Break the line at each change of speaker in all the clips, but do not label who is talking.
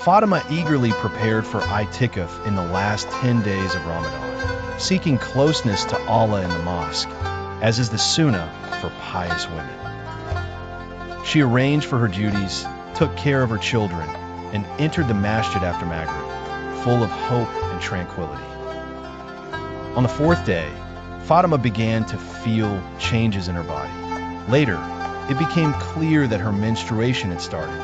Fatimah eagerly prepared for i'tikaf in the last 10 days of Ramadan, seeking closeness to Allah in the mosque, as is the Sunnah for pious women. She arranged for her duties, took care of her children, and entered the masjid after Maghrib, full of hope and tranquility. On the fourth day, Fatimah began to feel changes in her body. Later, it became clear that her menstruation had started.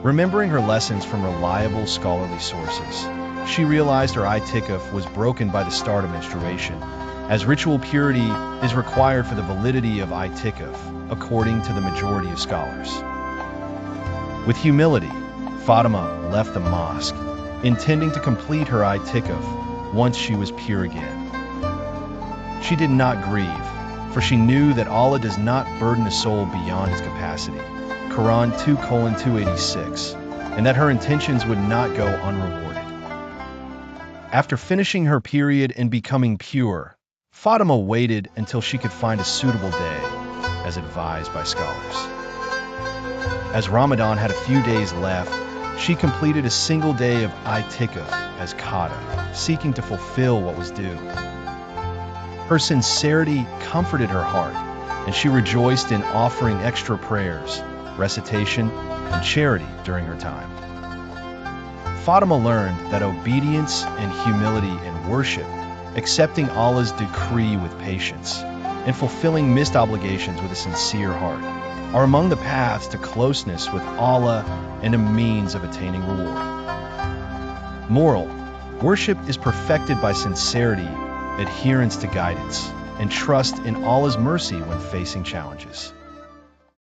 Remembering her lessons from reliable scholarly sources, she realized her i'tikaf was broken by the start of menstruation, as ritual purity is required for the validity of i'tikaf, according to the majority of scholars. With humility, Fatimah left the mosque, intending to complete her i'tikaf once she was pure again. She did not grieve, for she knew that Allah does not burden a soul beyond his capacity, Qur'an 2:286, and that her intentions would not go unrewarded. After finishing her period and becoming pure, Fatimah waited until she could find a suitable day, as advised by scholars. As Ramadan had a few days left, she completed a single day of i'tikaf as qada, seeking to fulfill what was due. Her sincerity comforted her heart, and she rejoiced in offering extra prayers, recitation, and charity during her time. Fatimah learned that obedience and humility in worship, accepting Allah's decree with patience, and fulfilling missed obligations with a sincere heart, are among the paths to closeness with Allah and a means of attaining reward. Moral: worship is perfected by sincerity, adherence to guidance, and trust in Allah's mercy when facing challenges.